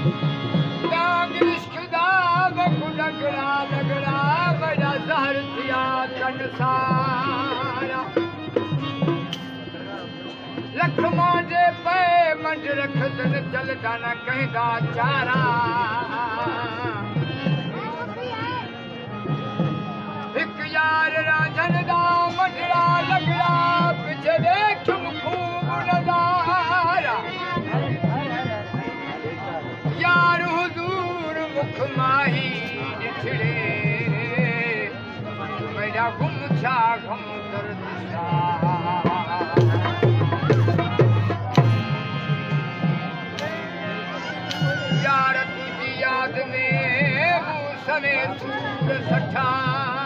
डांग इश्क दा वकु लगड़ा लगड़ा बड़ा जहर थिया कंसारा लख मांजे पे मंड रखदन चलदा न कहदा चारा एक यार राजन दा मंडड़ा लगड़ा पिछे देख खूब नजारा यार हुजूर मुख माही ॾिठड़े मेरा गुम छा गम दर्द सा यार तुझी याद में मूं सने सूर सठा